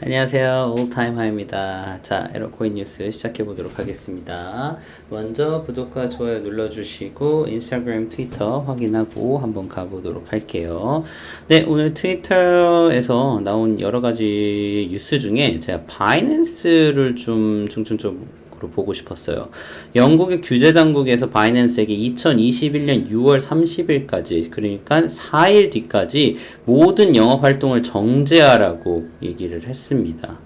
안녕하세요. 올타임하입니다. 자, 에러코인 뉴스 시작해 보도록 하겠습니다. 먼저 구독과 좋아요 눌러주시고 인스타그램, 트위터 확인하고 한번 가보도록 할게요. 네, 오늘 트위터에서 나온 여러 가지 뉴스 중에 제가 바이낸스를 좀 중점적으로 보고 싶었어요. 영국의 규제 당국에서 바이낸스에게 2021년 6월 30일까지 그러니까 4일 뒤까지 모든 영업 활동을 정지하라고 얘기를 했습니다.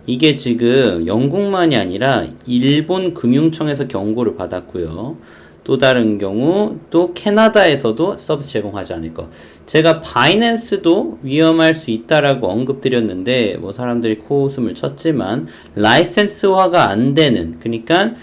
이게 지금 영국만이 아니라 일본 금융청에서 경고를 받았고요. 또 다른 경우 또 캐나다에서도 서비스 제공하지 않을 것. 제가 바이낸스도 위험할 수 있다라고 언급드렸는데 뭐 사람들이 코웃음을 쳤지만 라이센스화가 안 되는 그러니까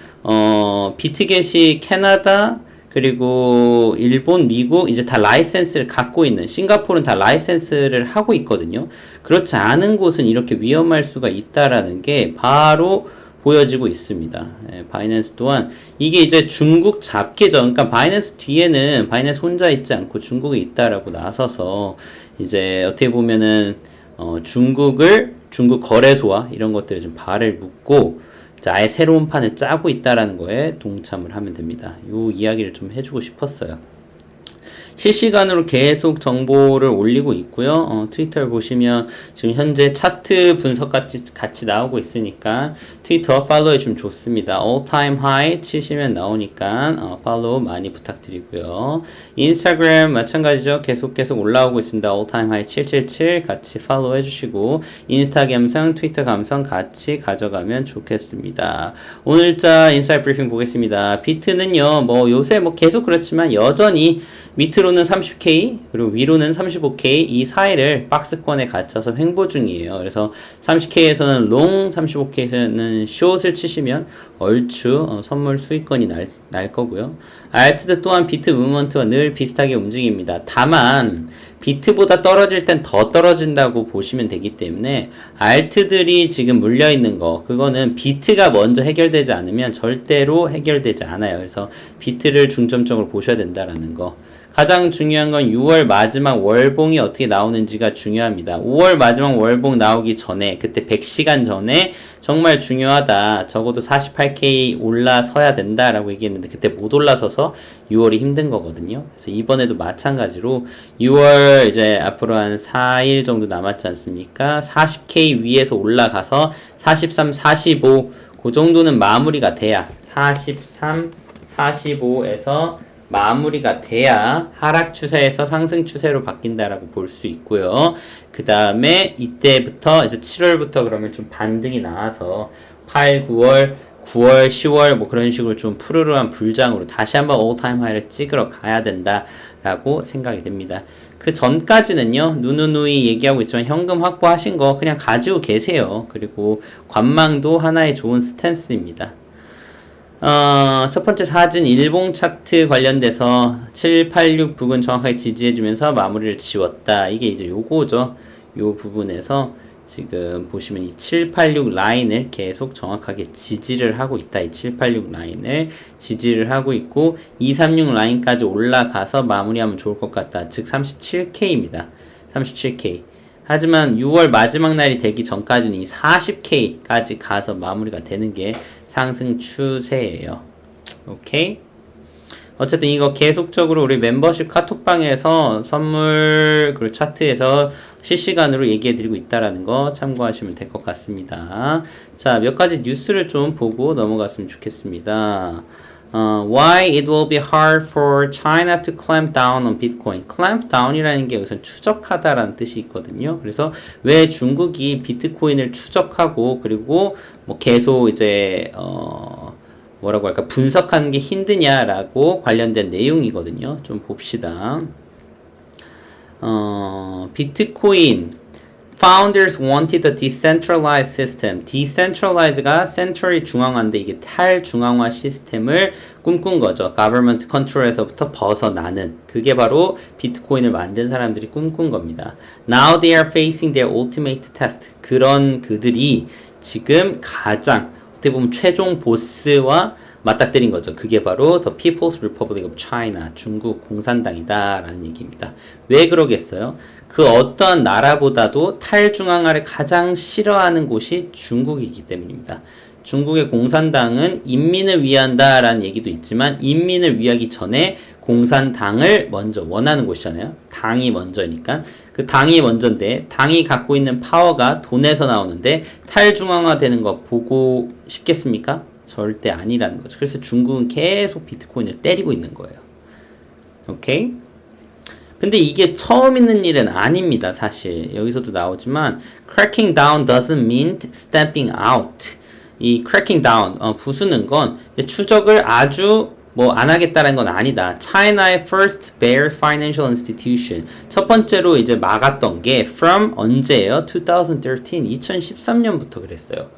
비트겟이 캐나다 그리고 일본, 미국 이제 다 라이센스를 갖고 있는 싱가포르는 다 라이센스를 하고 있거든요. 그렇지 않은 곳은 이렇게 위험할 수가 있다라는 게 바로 보여지고 있습니다. 바이낸스 또한 이게 이제 중국 잡기죠. 그러니까 바이낸스 뒤에는 바이낸스 혼자 있지 않고 중국이 있다라고 나서서 이제 어떻게 보면은 중국 거래소와 이런 것들에 좀 발을 묶고 아예 새로운 판을 짜고 있다라는 거에 동참을 하면 됩니다. 이 이야기를 좀 해주고 싶었어요. 실시간으로 계속 정보를 올리고 있고요. 트위터를 보시면 지금 현재 차트 분석 같이 나오고 있으니까 트위터 팔로우 해주면 좋습니다. All time high 치시면 나오니까 팔로우 많이 부탁드리고요. 인스타그램 마찬가지죠. 계속 올라오고 있습니다. All time high 777 같이 팔로우 해주시고 인스타 감성, 트위터 감성 같이 가져가면 좋겠습니다. 오늘자 인사이트 브리핑 보겠습니다. 비트는요, 뭐 요새 뭐 계속 그렇지만 여전히 밑으로는 30K 그리고 위로는 35K 이 사이를 박스권에 갇혀서 횡보 중이에요. 그래서 30K에서는 롱, 35K에서는 숏을 치시면 얼추 선물 수익권이 날 거고요. 알트도 또한 비트 무브먼트와 늘 비슷하게 움직입니다. 다만 비트보다 떨어질 땐 더 떨어진다고 보시면 되기 때문에 알트들이 지금 물려있는 거 그거는 비트가 먼저 해결되지 않으면 절대로 해결되지 않아요. 그래서 비트를 중점적으로 보셔야 된다라는 거. 가장 중요한 건 6월 마지막 월봉이 어떻게 나오는지가 중요합니다. 5월 마지막 월봉 나오기 전에 그때 100시간 전에 정말 중요하다. 적어도 48K 올라서야 된다라고 얘기했는데 그때 못 올라서서 6월이 힘든 거거든요. 그래서 이번에도 마찬가지로 6월 이제 앞으로 한 4일 정도 남았지 않습니까? 40K 위에서 올라가서 43, 45 그 정도는 마무리가 돼야 43, 45에서 마무리가 돼야 하락 추세에서 상승 추세로 바뀐다라고 볼 수 있고요. 그 다음에 이때부터 이제 7월부터 그러면 좀 반등이 나와서 8, 9월, 9월, 10월 뭐 그런 식으로 좀 푸르르한 불장으로 다시 한번 올타임 하이를 찍으러 가야 된다라고 생각이 됩니다. 그 전까지는요, 누누이 얘기하고 있지만 현금 확보하신 거 그냥 가지고 계세요. 그리고 관망도 하나의 좋은 스탠스입니다. 첫 번째 사진 일봉 차트 관련돼서 786 부근 정확하게 지지해주면서 마무리를 지웠다. 이게 이제 요거죠. 요 부분에서 지금 보시면 이 786 라인을 계속 정확하게 지지를 하고 있다. 이 786 라인을 지지를 하고 있고 236 라인까지 올라가서 마무리하면 좋을 것 같다. 즉 37K입니다. 37K. 하지만 6월 마지막 날이 되기 전까지는 이 40K까지 가서 마무리가 되는 게 상승 추세예요. 오케이? 어쨌든 이거 계속적으로 우리 멤버십 카톡방에서 선물 그리고 차트에서 실시간으로 얘기해드리고 있다라는 거 참고하시면 될 것 같습니다. 자, 몇 가지 뉴스를 좀 보고 넘어갔으면 좋겠습니다. Why it will be hard for China to clamp down on Bitcoin. clamp down이라는 게 우선 추적하다라는 뜻이 있거든요. 그래서 왜 중국이 비트코인을 추적하고 그리고 뭐 계속 이제 뭐라고 할까 분석하는 게 힘드냐라고 관련된 내용이거든요. 좀 봅시다. 비트코인 Founders wanted a decentralized system. decentralize가 central이 중앙화인데 이게 탈중앙화 시스템을 꿈꾼 거죠. government control에서부터 벗어나는. 그게 바로 비트코인을 만든 사람들이 꿈꾼 겁니다. Now they are facing their ultimate test. 그런 그들이 지금 가장 어떻게 보면 최종 보스와 맞닥뜨린 거죠. 그게 바로 The People's Republic of China, 중국 공산당이다 라는 얘기입니다. 왜 그러겠어요? 그 어떤 나라보다도 탈중앙화를 가장 싫어하는 곳이 중국이기 때문입니다. 중국의 공산당은 인민을 위한다라는 얘기도 있지만 인민을 위하기 전에 공산당을 먼저 원하는 곳이잖아요. 당이 먼저니까. 그 당이 먼저인데 당이 갖고 있는 파워가 돈에서 나오는데 탈중앙화 되는 거 보고 싶겠습니까? 절대 아니라는 거죠. 그래서 중국은 계속 비트코인을 때리고 있는 거예요. 오케이? 근데 이게 처음 있는 일은 아닙니다. 사실 여기서도 나오지만 cracking down doesn't mean stamping out. 이 cracking down, 부수는 건 추적을 아주 뭐 안 하겠다는 건 아니다. China의 first bear financial institution. 첫 번째로 이제 막았던 게 from 언제예요? 2013, 2013년부터 그랬어요.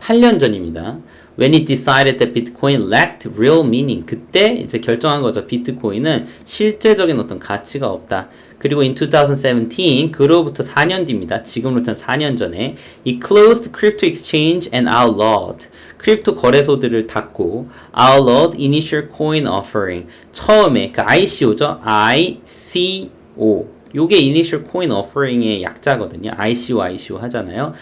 8년 전입니다. When it decided that Bitcoin lacked real meaning. 그때 이제 결정한 거죠. 비트코인은 실제적인 어떤 가치가 없다. 그리고 in 2017, 그로부터 4년 뒤입니다. 지금으로부터 4년 전에 이 closed crypto exchange and outlawed. 크립토 거래소들을 닫고 outlawed initial coin offering. 처음에 그 ICO죠. ICO. 요게 initial coin offering의 약자거든요. ICO 하잖아요.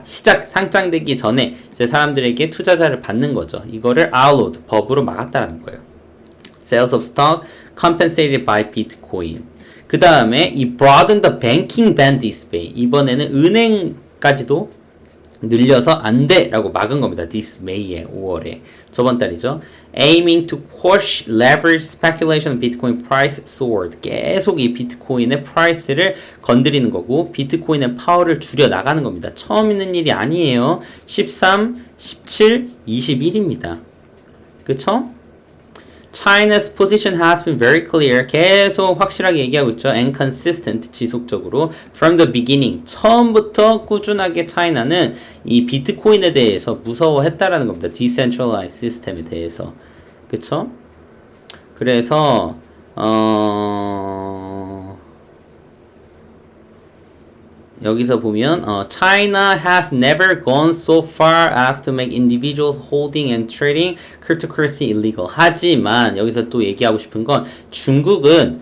시작 상장되기 전에 이제 사람들에게 투자자를 받는 거죠. 이거를 outlawed, 법으로 막았다라는 거예요. Sales of stock compensated by Bitcoin. 그 다음에 이 broaden the banking ban this May. 이번에는 은행까지도 늘려서 안 돼라고 막은 겁니다. This May에 5월에 저번 달이죠. Aiming to quash leverage speculation of Bitcoin price soared. 계속 이 비트코인의 프라이스를 건드리는 거고 비트코인의 파워를 줄여 나가는 겁니다. 처음 있는 일이 아니에요. 13, 17, 21입니다. 그쵸? China's position has been very clear. 계속 확실하게 얘기하고 있죠. And consistent, 지속적으로. From the beginning, 처음부터 꾸준하게 차이나는 이 비트코인에 대해서 무서워했다라는 겁니다. Decentralized system에 대해서. 그쵸? 그래서 여기서 보면 China has never gone so far as to make individuals holding and trading cryptocurrency illegal. 하지만 여기서 또 얘기하고 싶은 건 중국은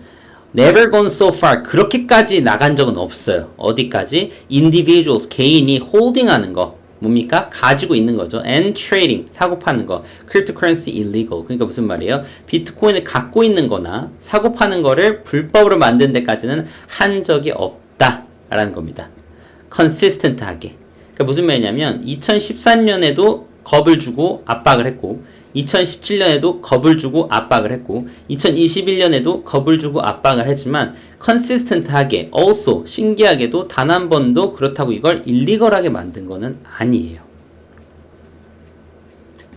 never gone so far 그렇게까지 나간 적은 없어요. 어디까지? individuals 개인이 holding하는 거 뭡니까? 가지고 있는 거죠. and trading 사고 파는 거 cryptocurrency illegal 그러니까 무슨 말이에요? 비트코인을 갖고 있는 거나 사고 파는 거를 불법으로 만든 데까지는 한 적이 없다 라는 겁니다. consistent하게. 그러니까 무슨 말이냐면 2014년에도 겁을 주고 압박을 했고 2017년에도 겁을 주고 압박을 했고 2021년에도 겁을 주고 압박을 했지만 consistent하게 also 신기하게도 단 한 번도 그렇다고 이걸 일리걸하게 만든 거는 아니에요.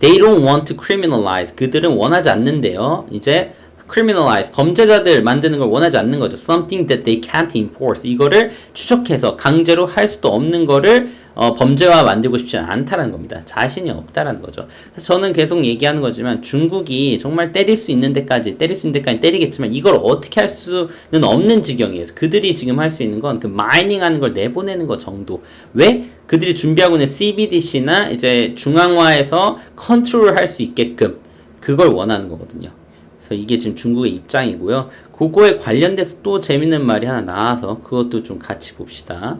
They don't want to criminalize. 그들은 원하지 않는데요. 이제 criminalize, 범죄자들 만드는 걸 원하지 않는 거죠. Something that they can't enforce. 이거를 추적해서 강제로 할 수도 없는 거를 범죄화 만들고 싶지 않다라는 겁니다. 자신이 없다라는 거죠. 그래서 저는 계속 얘기하는 거지만 중국이 정말 때릴 수 있는 데까지 때리겠지만 이걸 어떻게 할 수는 없는 지경이에요. 그들이 지금 할 수 있는 건 그 마이닝 하는 걸 내보내는 거 정도. 왜? 그들이 준비하고 있는 CBDC나 이제 중앙화해서 컨트롤 할 수 있게끔 그걸 원하는 거거든요. 그래서 이게 지금 중국의 입장이고요. 그거에 관련돼서 또 재밌는 말이 하나 나와서 그것도 좀 같이 봅시다.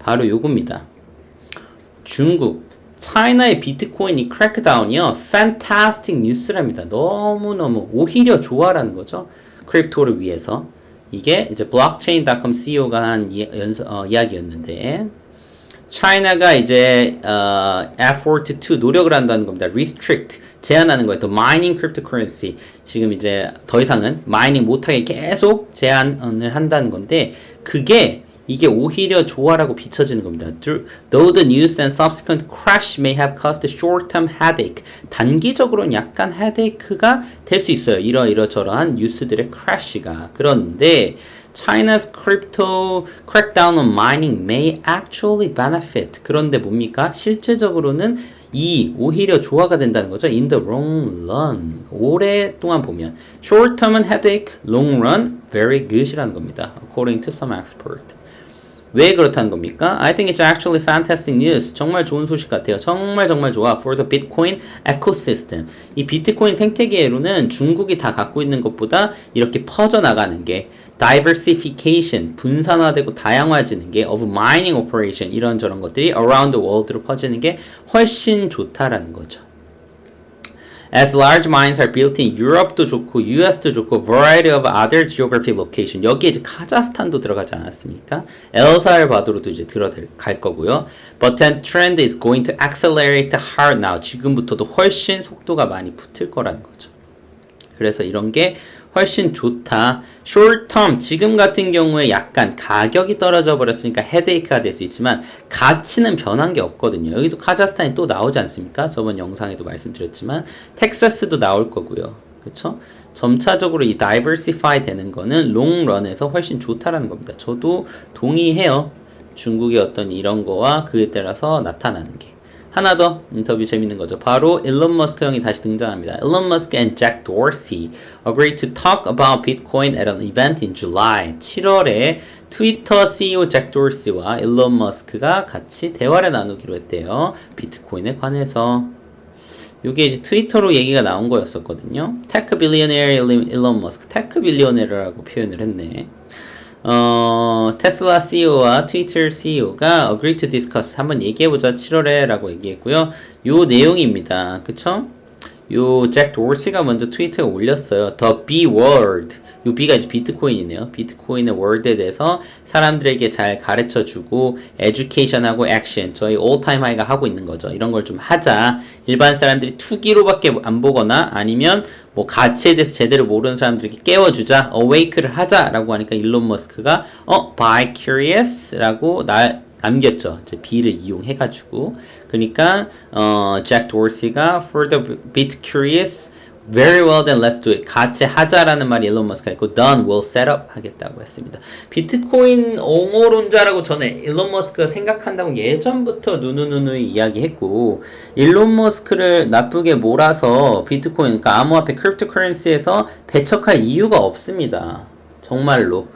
바로 요겁니다. 중국, 차이나의 비트코인이 크래크다운이요. fantastic news랍니다. 너무너무 오히려 좋아라는 거죠. 크립토를 위해서. 이게 이제 blockchain.com CEO가 한 이야기였는데 차이나가 이제 effort to 노력을 한다는 겁니다. restrict 제한하는 거예요. The mining cryptocurrency 지금 이제 더 이상은 마이닝 못하게 계속 제한을 한다는 건데 이게 오히려 좋아라고 비춰지는 겁니다. Though the news and subsequent crash may have caused short-term headache. 단기적으로는 약간 headache가 될 수 있어요. 이러저러한 뉴스들의 crash가. 그런데 China's crypto crackdown on mining may actually benefit. 그런데 뭡니까? 실제적으로는 오히려 조화가 된다는 거죠. In the long run. 오랫동안 보면. Short term은 headache, long run, very good이라는 겁니다. According to some expert. 왜 그렇다는 겁니까? I think it's actually fantastic news. 정말 좋은 소식 같아요. 정말 좋아. For the Bitcoin ecosystem. 이 비트코인 생태계로는 중국이 다 갖고 있는 것보다 이렇게 퍼져나가는 게 diversification, 분산화되고 다양화지는 게 of mining operation 이런저런 것들이 around the world로 퍼지는 게 훨씬 좋다라는 거죠. As large mines are built in Europe도 좋고 US도 좋고 variety of other geographic location 여기에 이제 카자흐스탄도 들어가지 않았습니까? 엘살바도르도 이제 들어갈 거고요. But that trend is going to accelerate hard now. 지금부터도 훨씬 속도가 많이 붙을 거라는 거죠. 그래서 이런 게 훨씬 좋다. short term 지금 같은 경우에 약간 가격이 떨어져 버렸으니까 헤데이크가 될 수 있지만 가치는 변한 게 없거든요. 여기도 카자흐스탄이 또 나오지 않습니까? 저번 영상에도 말씀드렸지만 텍사스도 나올 거고요. 그렇죠? 점차적으로 이 diversify 되는 거는 롱런에서 훨씬 좋다라는 겁니다. 저도 동의해요. 중국의 어떤 이런 거와 그에 따라서 나타나는 게. 하나 더 인터뷰 재밌는 거죠. 바로 일론 머스크 형이 다시 등장합니다. 일론 머스크 and Jack Dorsey agreed to talk about Bitcoin at an event in July. 7월에 트위터 CEO 잭 도시와 일론 머스크가 같이 대화를 나누기로 했대요. 비트코인에 관해서. 이게 이제 트위터로 얘기가 나온 거였었거든요. 테크 빌리오네어 일론 머스크, 테크 빌리오네어라고 표현을 했네. 테슬라 CEO와 트위터 CEO가 agree to discuss 한번 얘기해보자 7월에 라고 얘기했고요. 요 내용입니다. 그쵸? 요 잭 도시가 먼저 트위터에 올렸어요. The B word. 요 B가 이제 비트코인이네요. 비트코인의 word에 대해서 사람들에게 잘 가르쳐주고 education하고 action 저희 all time high가 하고 있는 거죠. 이런 걸 좀 하자. 일반 사람들이 투기로밖에 안 보거나 아니면 뭐 가치에 대해서 제대로 모르는 사람들에게 깨워주자. awake를 하자라고 하니까 일론 머스크가 by curious라고 남겼죠. 이제 B를 이용해가지고. 그러니까 잭 도시가 for the bit curious, very well then let's do it. 같이 하자라는 말이 일론 머스크가 있고 done, will set up 하겠다고 했습니다. 비트코인 옹호론자라고 저는 일론 머스크가 생각한다고 예전부터 누누누누이 이야기했고 일론 머스크를 나쁘게 몰아서 비트코인, 그러니까 암호화폐 크립토커런시에서 배척할 이유가 없습니다. 정말로.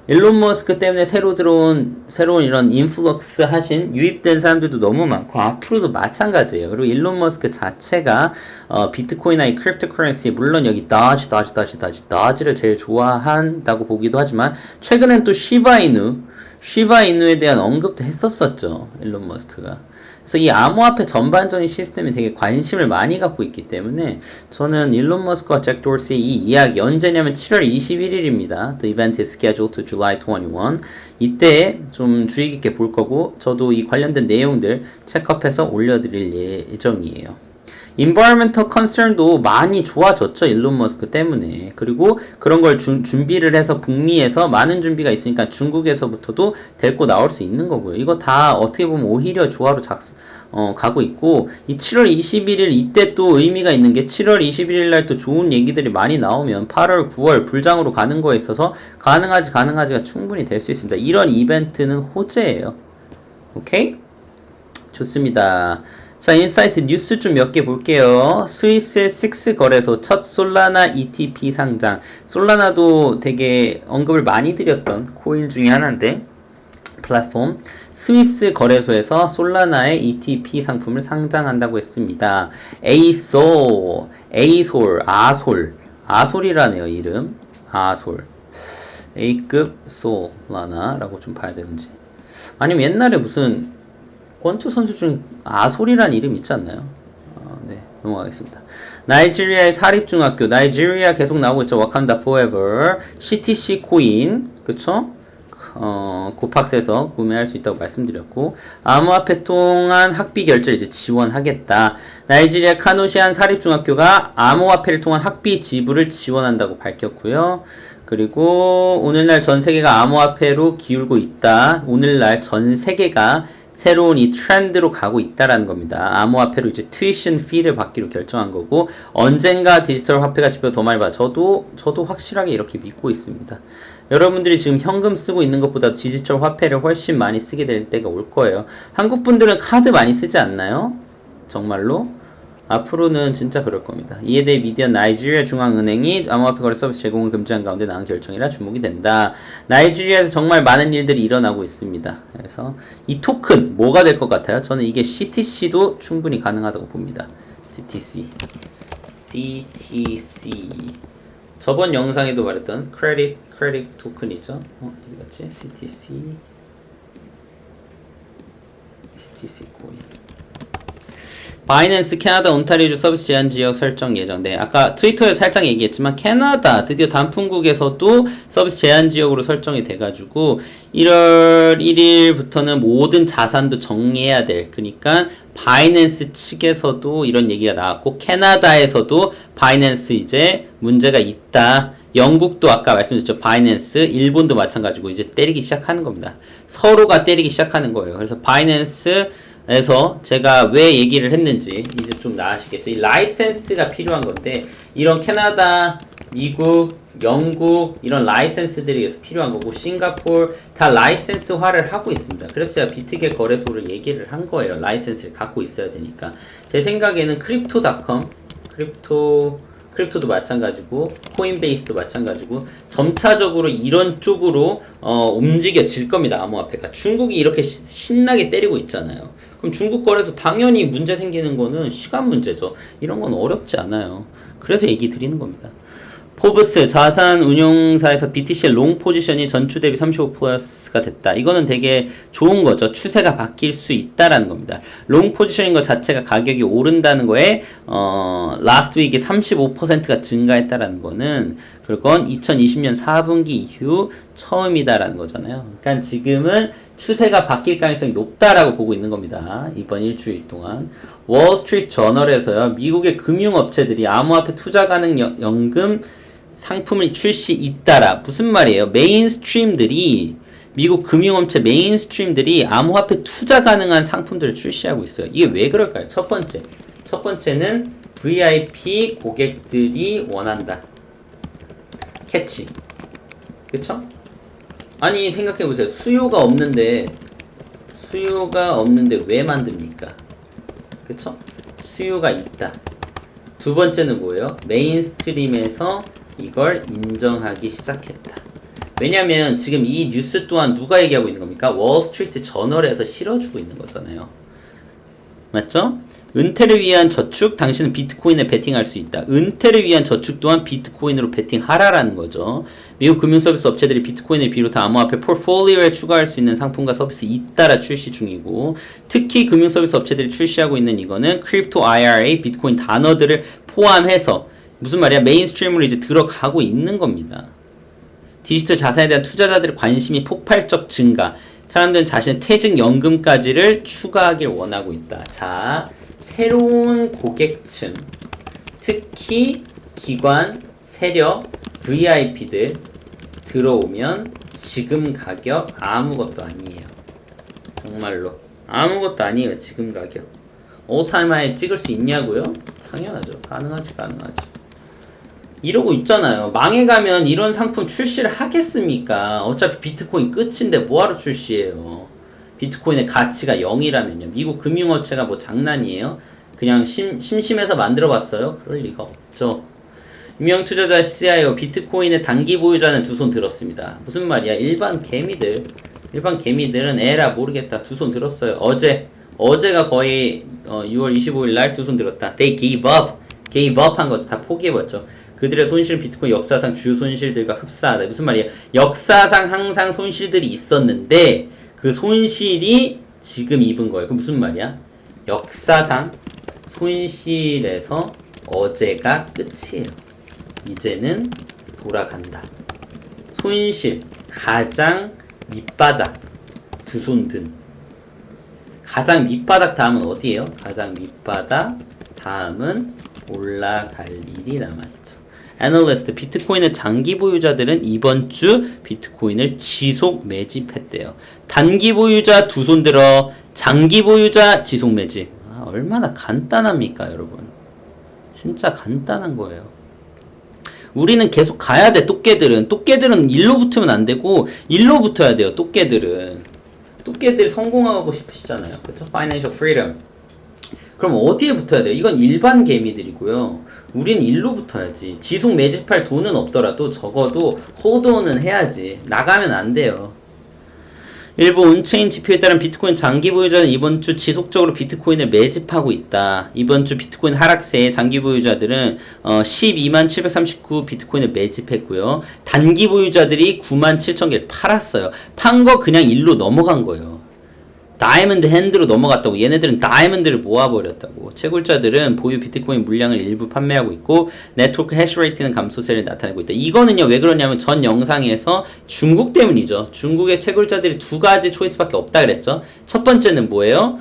일론 머스크 때문에 새로운 이런 인플럭스 하신 유입된 사람들도 너무 많고 앞으로도 마찬가지예요. 그리고 일론 머스크 자체가 비트코인이나 이 크립토커런시 물론 여기 다지를 제일 좋아한다고 보기도 하지만 최근엔 또 시바이누에 대한 언급도 했었었죠. 일론 머스크가. 그래서 이 암호화폐 전반적인 시스템에 되게 관심을 많이 갖고 있기 때문에 저는 일론 머스크와 잭 도시의 이 이야기 언제냐면 7월 21일입니다. The event is scheduled to July 21. 이때 좀 주의 깊게 볼 거고 저도 이 관련된 내용들 체크업해서 올려드릴 예정이에요. environmental concern도 많이 좋아졌죠. 일론 머스크 때문에. 그리고 그런 걸 준비를 해서 북미에서 많은 준비가 있으니까 중국에서부터도 데리고 나올 수 있는 거고요. 이거 다 어떻게 보면 오히려 조화로 가고 있고 이 7월 21일 이때 또 의미가 있는 게 7월 21일 날 또 좋은 얘기들이 많이 나오면 8월, 9월 불장으로 가는 거에 있어서 가능하지가 충분히 될 수 있습니다. 이런 이벤트는 호재예요. 오케이? 좋습니다. 자, 인사이트 뉴스 좀 몇 개 볼게요. 스위스의 식스 거래소 첫 솔라나 ETP 상장. 솔라나도 되게 언급을 많이 드렸던 코인 중에 하나인데 플랫폼 스위스 거래소에서 솔라나의 ETP 상품을 상장한다고 했습니다. 아솔이라네요. 이름 아솔 A급 솔라나라고 좀 봐야 되는지 아니면 옛날에 무슨 권투 선수 중에 아솔이라는 이름 있지 않나요? 네, 넘어가겠습니다. 나이지리아의 사립중학교, 나이지리아 계속 나오고 있죠. 와칸다 포에버, CTC 코인, 그쵸? 고팍스에서 구매할 수 있다고 말씀드렸고, 암호화폐 통한 학비 결제를 이제 지원하겠다. 나이지리아 카노시안 사립중학교가 암호화폐를 통한 학비 지불을 지원한다고 밝혔고요. 그리고 오늘날 전 세계가 암호화폐로 기울고 있다. 오늘날 전 세계가 새로운 이 트렌드로 가고 있다라는 겁니다. 암호화폐로 이제 튜이션 피를 받기로 결정한 거고 언젠가 디지털 화폐가 집에 더 많이 받아. 저도 확실하게 이렇게 믿고 있습니다. 여러분들이 지금 현금 쓰고 있는 것보다 디지털 화폐를 훨씬 많이 쓰게 될 때가 올 거예요. 한국 분들은 카드 많이 쓰지 않나요? 정말로? 앞으로는 진짜 그럴 겁니다. 이에 대해 미디어 나이지리아 중앙은행이 암호화폐 거래 서비스 제공을 금지한 가운데 나온 결정이라 주목이 된다. 나이지리아에서 정말 많은 일들이 일어나고 있습니다. 그래서 이 토큰 뭐가 될 것 같아요? 저는 이게 CTC도 충분히 가능하다고 봅니다. CTC 저번 영상에도 말했던 크레딧 토큰이죠. 어디 갔지? CTC 코인. 바이낸스 캐나다 온타리오주 서비스 제한 지역 설정 예정. 네, 아까 트위터에서 살짝 얘기했지만 캐나다 드디어 단품국에서도 서비스 제한 지역으로 설정이 돼가지고 1월 1일부터는 모든 자산도 정리해야 될. 그러니까 바이낸스 측에서도 이런 얘기가 나왔고 캐나다에서도 바이낸스 이제 문제가 있다. 영국도 아까 말씀드렸죠. 바이낸스, 일본도 마찬가지고 이제 때리기 시작하는 겁니다. 서로가 때리기 시작하는 거예요. 그래서 바이낸스에서 제가 왜 얘기를 했는지 이제 좀 나아시겠죠. 이 라이센스가 필요한 건데 이런 캐나다, 미국, 영국 이런 라이센스들이 그래서 필요한 거고 싱가포르 다 라이센스화를 하고 있습니다. 그래서 제가 비트겟 거래소를 얘기를 한 거예요. 라이센스를 갖고 있어야 되니까. 제 생각에는 크립토닷컴, 크립토도 마찬가지고 코인베이스도 마찬가지고 점차적으로 이런 쪽으로 움직여질 겁니다. 암호화폐가. 중국이 이렇게 신나게 때리고 있잖아요. 그럼 중국 거래소 당연히 문제 생기는 거는 시간 문제죠. 이런 건 어렵지 않아요. 그래서 얘기 드리는 겁니다. 포브스 자산 운용사에서 BTC의 롱 포지션이 전주 대비 35 플러스가 됐다. 이거는 되게 좋은 거죠. 추세가 바뀔 수 있다라는 겁니다. 롱 포지션인 것 자체가 가격이 오른다는 거에 라스트 위크에 35%가 증가했다라는 거는 그건 2020년 4분기 이후 처음이다라는 거잖아요. 그러니까 지금은 추세가 바뀔 가능성이 높다라고 보고 있는 겁니다. 이번 일주일 동안. 월스트리트 저널에서요. 미국의 금융업체들이 암호화폐 투자 가능 연금 상품을 출시 잇따라. 무슨 말이에요? 메인스트림들이 미국 금융업체 메인스트림들이 암호화폐 투자 가능한 상품들을 출시하고 있어요. 이게 왜 그럴까요? 첫 번째는 VIP 고객들이 원한다. 캐치. 그쵸? 아니 생각해보세요. 수요가 없는데 왜 만듭니까? 그쵸? 수요가 있다. 두 번째는 뭐예요? 메인스트림에서 이걸 인정하기 시작했다. 왜냐면 지금 이 뉴스 또한 누가 얘기하고 있는 겁니까? 월스트리트 저널에서 실어주고 있는 거잖아요. 맞죠? 은퇴를 위한 저축, 당신은 비트코인에 베팅할 수 있다. 은퇴를 위한 저축 또한 비트코인으로 베팅하라라는 거죠. 미국 금융서비스 업체들이 비트코인을 비롯한 암호화폐 포트폴리오에 추가할 수 있는 상품과 서비스 잇따라 출시 중이고, 특히 금융서비스 업체들이 출시하고 있는 이거는 크립토 IRA, 비트코인 단어들을 포함해서 무슨 말이야? 메인스트림으로 이제 들어가고 있는 겁니다. 디지털 자산에 대한 투자자들의 관심이 폭발적 증가. 사람들은 자신의 퇴직연금까지를 추가하길 원하고 있다. 자, 새로운 고객층, 특히 기관, 세력, VIP들 들어오면 지금 가격 아무것도 아니에요. 정말로 아무것도 아니에요. 지금 가격 올타임 하이 찍을 수 있냐고요? 당연하죠. 가능하지. 이러고 있잖아요. 망해가면 이런 상품 출시를 하겠습니까? 어차피 비트코인 끝인데 뭐하러 출시해요? 비트코인의 가치가 0이라면요. 미국 금융업체가 뭐 장난이에요? 그냥 심심해서 만들어봤어요? 그럴 리가 없죠. 유명 투자자 CIO 비트코인의 단기 보유자는 두 손 들었습니다. 무슨 말이야? 일반 개미들은 에라 모르겠다. 두 손 들었어요. 어제가 거의 6월 25일 날 두 손 들었다. They gave up 한 거죠. 다 포기해버렸죠. 그들의 손실은 비트코인 역사상 주요 손실들과 흡사하다. 무슨 말이에요? 역사상 항상 손실들이 있었는데 그 손실이 지금 입은 거예요. 그 무슨 말이야? 역사상 손실에서 어제가 끝이에요. 이제는 돌아간다. 손실 가장 밑바닥 두 손 든. 가장 밑바닥 다음은 어디예요? 가장 밑바닥 다음은 올라갈 일이 남았죠. 애널리스트 비트코인의 장기 보유자들은 이번 주 비트코인을 지속 매집했대요. 단기 보유자 두 손 들어, 장기 보유자 지속 매집. 얼마나 간단합니까, 여러분? 진짜 간단한 거예요. 우리는 계속 가야 돼. 똑개들은 일로 붙으면 안 되고 일로 붙어야 돼요. 똑개들이 성공하고 싶으시잖아요. 그쵸? Financial freedom. 그럼 어디에 붙어야 돼요? 이건 일반 개미들이고요. 우린 일로 붙어야지. 지속 매집할 돈은 없더라도 적어도 호도는 해야지. 나가면 안 돼요. 일부 온체인 지표에 따른 비트코인 장기 보유자는 이번 주 지속적으로 비트코인을 매집하고 있다. 이번 주 비트코인 하락세에 장기 보유자들은 12만 739 비트코인을 매집했고요. 단기 보유자들이 9만 7천 개를 팔았어요. 판 거 그냥 일로 넘어간 거예요. 다이아몬드 핸드로 넘어갔다고. 얘네들은 다이아몬드를 모아버렸다고. 채굴자들은 보유 비트코인 물량을 일부 판매하고 있고 네트워크 해시레이트는 감소세를 나타내고 있다. 이거는요 왜 그러냐면 전 영상에서 중국 때문이죠. 중국의 채굴자들이 두 가지 초이스밖에 없다 그랬죠. 첫 번째는 뭐예요?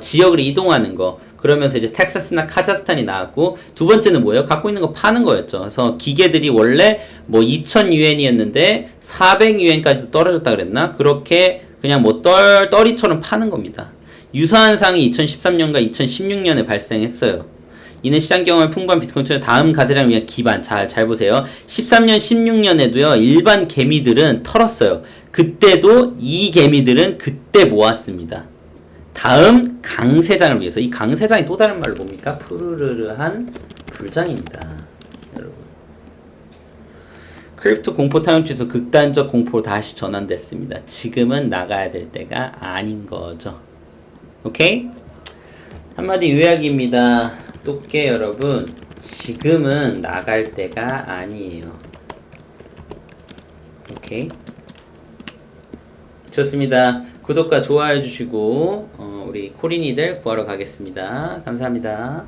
지역을 이동하는 거. 그러면서 이제 텍사스나 카자흐스탄이 나왔고, 두 번째는 뭐예요? 갖고 있는 거 파는 거였죠. 그래서 기계들이 원래 뭐 2000유엔이었는데 400유엔까지도 떨어졌다 그랬나? 그렇게 그냥 뭐 떨이처럼 파는 겁니다. 유사한 상황이 2013년과 2016년에 발생했어요. 이는 시장 경험을 풍부한 비트코인 투자 다음 가세장을 위한 기반. 잘 보세요. 13년, 16년에도요, 일반 개미들은 털었어요. 그때도 이 개미들은 그때 모았습니다. 다음 강세장을 위해서. 이 강세장이 또 다른 말로 뭡니까? 푸르르르한 불장입니다. 여러분. 크립토 공포 타임주에서 극단적 공포로 다시 전환됐습니다. 지금은 나가야 될 때가 아닌 거죠. 오케이? 한마디 요약입니다. 똑게 여러분, 지금은 나갈 때가 아니에요. 오케이? 좋습니다. 구독과 좋아요 해주시고 우리 코린이들 구하러 가겠습니다. 감사합니다.